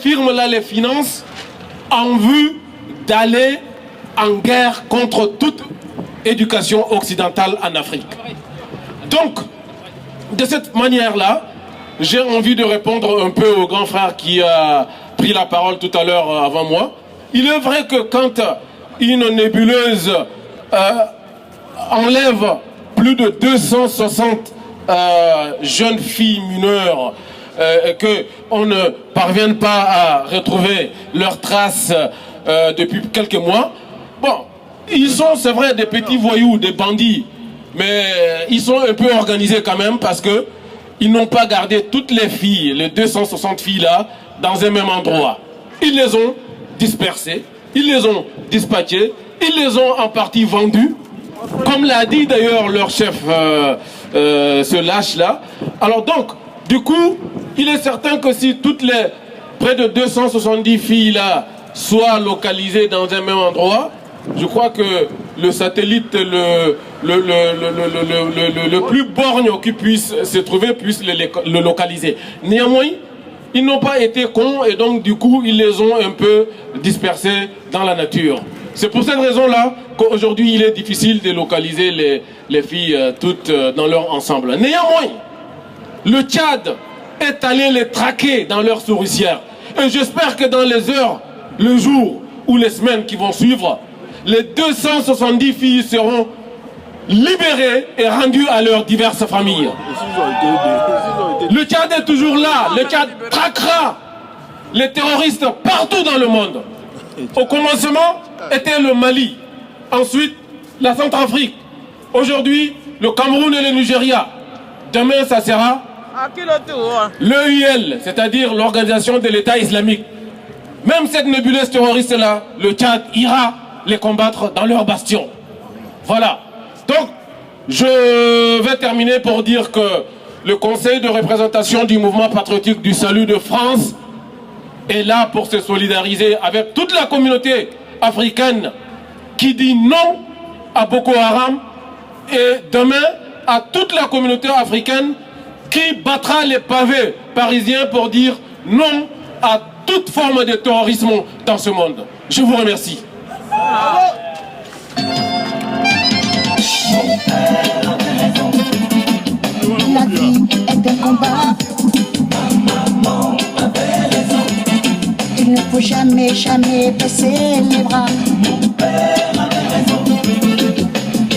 firme là les finances en vue d'aller en guerre contre toute éducation occidentale en Afrique. Donc, de cette manière-là, j'ai envie de répondre un peu au grand frère qui a pris la parole tout à l'heure avant moi. Il est vrai que quand une nébuleuse enlève plus de 260 jeunes filles mineures et qu'on ne parvienne pas à retrouver leurs traces depuis quelques mois, bon, ils sont, c'est vrai, des petits voyous, des bandits, mais ils sont un peu organisés quand même parce que ils n'ont pas gardé toutes les filles, les 260 filles là, dans un même endroit. Ils les ont dispersées, ils les ont dispatchées, ils les ont en partie vendues, comme l'a dit d'ailleurs leur chef, ce lâche là. Alors donc, du coup, il est certain que si toutes les près de 270 filles là soient localisées dans un même endroit, je crois que le satellite le plus borgne qui puisse se trouver puisse le localiser. Néanmoins, ils n'ont pas été cons et donc du coup ils les ont un peu dispersés dans la nature. C'est pour cette raison-là qu'aujourd'hui il est difficile de localiser les filles toutes dans leur ensemble. Néanmoins, le Tchad est allé les traquer dans leur souricière. Et j'espère que dans les heures, le jour ou les semaines qui vont suivre, les 270 filles seront libérées et rendues à leurs diverses familles. Le Tchad est toujours là. Le Tchad traquera les terroristes partout dans le monde. Au commencement était le Mali, ensuite la Centrafrique, aujourd'hui le Cameroun et le Nigeria. Demain ça sera l'EIL, c'est-à-dire l'organisation de l'État islamique. Même cette nébuleuse terroriste-là, le Tchad ira les combattre dans leur bastion. Voilà. Donc, je vais terminer pour dire que le Conseil de représentation du mouvement patriotique du salut de France est là pour se solidariser avec toute la communauté africaine qui dit non à Boko Haram et demain à toute la communauté africaine qui battra les pavés parisiens pour dire non à toute forme de terrorisme dans ce monde. Je vous remercie. La vie est un combat. Il ne faut jamais, jamais baisser les bras.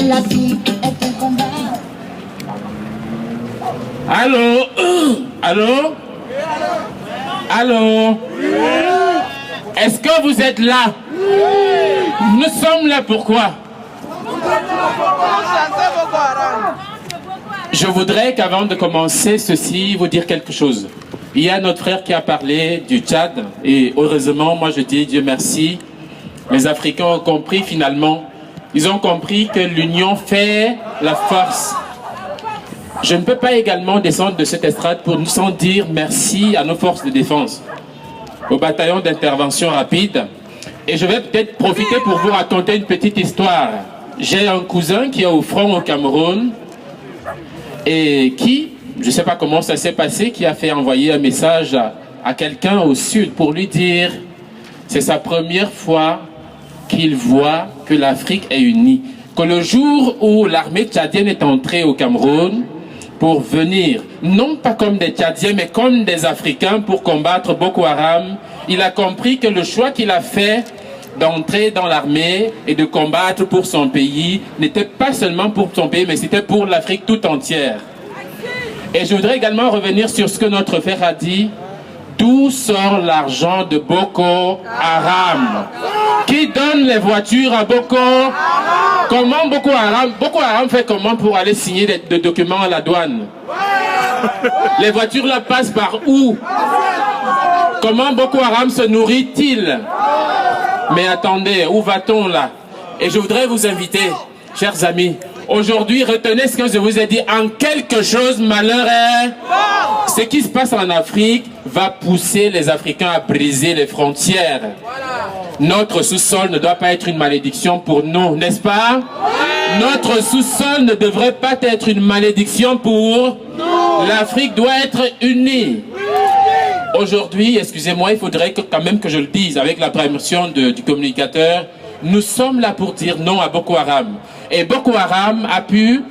La vie est un combat. Allô? Allô? Allô? Est-ce que vous êtes là? Nous sommes là pourquoi? Je voudrais qu'avant de commencer ceci, vous dire quelque chose. Il y a notre frère qui a parlé du Tchad et heureusement, moi je dis Dieu merci, les Africains ont compris finalement. Ils ont compris que l'union fait la force. Je ne peux pas également descendre de cette estrade sans dire merci à nos forces de défense, au bataillon d'intervention rapide. Et je vais peut-être profiter pour vous raconter une petite histoire. J'ai un cousin qui est au front au Cameroun et qui, je ne sais pas comment ça s'est passé, qui a fait envoyer un message à quelqu'un au sud pour lui dire c'est sa première fois qu'il voit que l'Afrique est unie. Que le jour où l'armée tchadienne est entrée au Cameroun pour venir, non pas comme des Tchadiens, mais comme des Africains pour combattre Boko Haram, il a compris que le choix qu'il a fait d'entrer dans l'armée et de combattre pour son pays n'était pas seulement pour son pays, mais c'était pour l'Afrique tout entière. Et je voudrais également revenir sur ce que notre frère a dit. D'où sort l'argent de Boko Haram? Qui donne les voitures à Boko Haram? Comment Boko Haram fait comment pour aller signer des documents à la douane? Les voitures là passent par où? Comment Boko Haram se nourrit-il? Mais attendez, où va-t-on là? Et je voudrais vous inviter, chers amis, aujourd'hui, retenez ce que je vous ai dit. En quelque chose, malheur est... Ce qui se passe en Afrique va pousser les Africains à briser les frontières. Notre sous-sol ne doit pas être une malédiction pour nous, n'est-ce pas? Notre sous-sol ne devrait pas être une malédiction pour nous. L'Afrique doit être unie. Aujourd'hui, excusez-moi, il faudrait quand même que je le dise avec la permission du communicateur, nous sommes là pour dire non à Boko Haram. Et Boko Haram a pu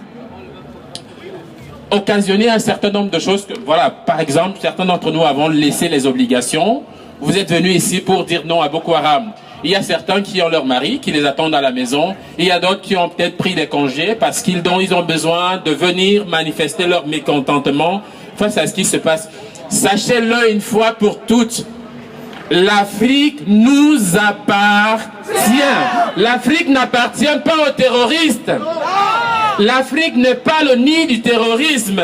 occasionner un certain nombre de choses. Voilà, par exemple, certains d'entre nous avons laissé les obligations. Vous êtes venus ici pour dire non à Boko Haram. Il y a certains qui ont leur mari, qui les attendent à la maison. Il y a d'autres qui ont peut-être pris des congés parce qu'ils ont besoin de venir manifester leur mécontentement face à ce qui se passe. Sachez-le une fois pour toutes, l'Afrique nous appartient. L'Afrique n'appartient pas aux terroristes. L'Afrique n'est pas le nid du terrorisme.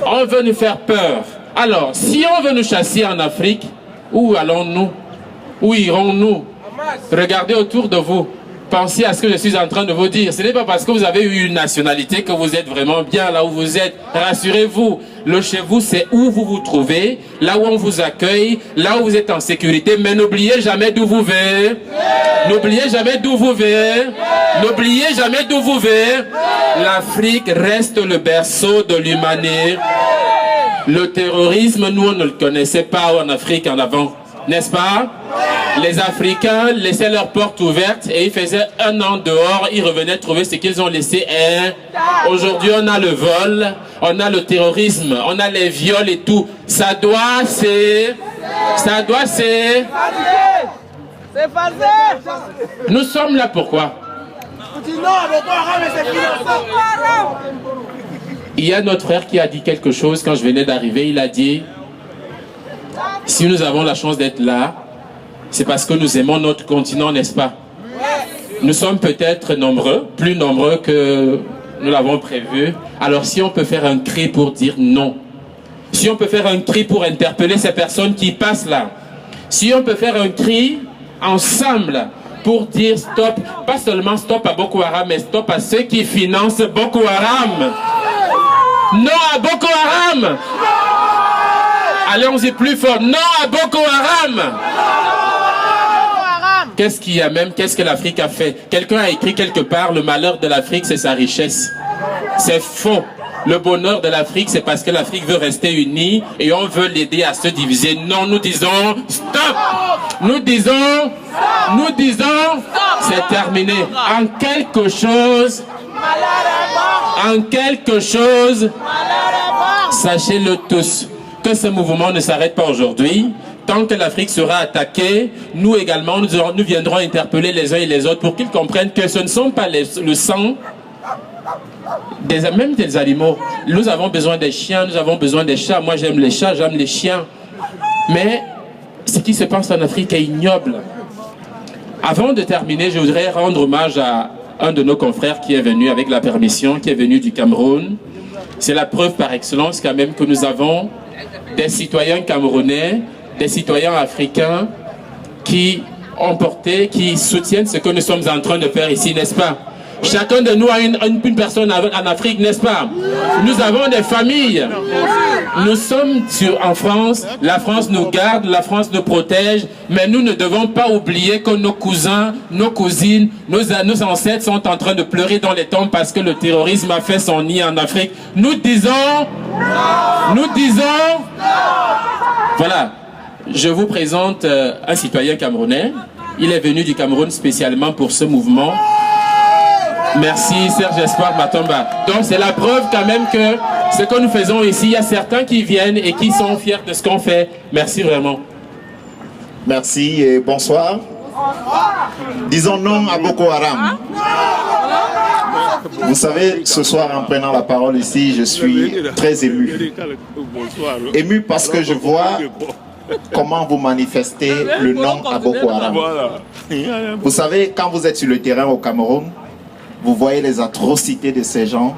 On veut nous faire peur. Alors, si on veut nous chasser en Afrique, où allons-nous? Où irons-nous? Regardez autour de vous. Pensez à ce que je suis en train de vous dire. Ce n'est pas parce que vous avez eu une nationalité que vous êtes vraiment bien là où vous êtes. Rassurez-vous, le chez vous, c'est où vous vous trouvez, là où on vous accueille, là où vous êtes en sécurité. Mais n'oubliez jamais d'où vous venez. N'oubliez jamais d'où vous venez. N'oubliez jamais d'où vous venez. L'Afrique reste le berceau de l'humanité. Le terrorisme, nous, on ne le connaissait pas en Afrique en avant. N'est-ce pas? Les Africains laissaient leurs portes ouvertes et ils faisaient un an dehors, ils revenaient trouver ce qu'ils ont laissé. Aujourd'hui, on a le vol, on a le terrorisme, on a les viols et tout. Ça doit c'est... Nous sommes là pourquoi? Il y a notre frère qui a dit quelque chose quand je venais d'arriver. Il a dit, si nous avons la chance d'être là, c'est parce que nous aimons notre continent, n'est-ce pas? Nous sommes peut-être nombreux, plus nombreux que nous l'avons prévu. Alors si on peut faire un cri pour dire non, si on peut faire un cri pour interpeller ces personnes qui passent là, si on peut faire un cri ensemble pour dire stop, pas seulement stop à Boko Haram, mais stop à ceux qui financent Boko Haram. Non à Boko Haram. Allons-y plus fort. Non à Boko Haram. Qu'est-ce qu'il y a même? Qu'est-ce que l'Afrique a fait? Quelqu'un a écrit quelque part, le malheur de l'Afrique, c'est sa richesse. C'est faux. Le bonheur de l'Afrique, c'est parce que l'Afrique veut rester unie et on veut l'aider à se diviser. Non, nous disons stop. Nous disons, c'est terminé. En quelque chose, sachez-le tous, que ce mouvement ne s'arrête pas aujourd'hui. Tant que l'Afrique sera attaquée, nous également, nous viendrons interpeller les uns et les autres pour qu'ils comprennent que ce ne sont pas le sang, même des animaux. Nous avons besoin des chiens, nous avons besoin des chats. Moi, j'aime les chats, j'aime les chiens. Mais ce qui se passe en Afrique est ignoble. Avant de terminer, je voudrais rendre hommage à un de nos confrères qui est venu avec la permission, qui est venu du Cameroun. C'est la preuve par excellence quand même que nous avons des citoyens camerounais, des citoyens africains qui ont porté, qui soutiennent ce que nous sommes en train de faire ici, n'est-ce pas? Chacun de nous a une personne en Afrique, n'est-ce pas? Nous avons des familles. Nous sommes en France, la France nous garde, la France nous protège, mais nous ne devons pas oublier que nos cousins, nos cousines, nos ancêtres sont en train de pleurer dans les tombes parce que le terrorisme a fait son nid en Afrique. Nous disons, voilà, je vous présente un citoyen camerounais. Il est venu du Cameroun spécialement pour ce mouvement. Merci Serge Espoir Matomba. Donc c'est la preuve quand même que ce que nous faisons ici, il y a certains qui viennent et qui sont fiers de ce qu'on fait. Merci vraiment. Merci et bonsoir. Disons non à Boko Haram. Vous savez, ce soir en prenant la parole ici, je suis très ému. Ému parce que je vois comment vous manifestez le non à Boko Haram. Vous savez, quand vous êtes sur le terrain au Cameroun, vous voyez les atrocités de ces gens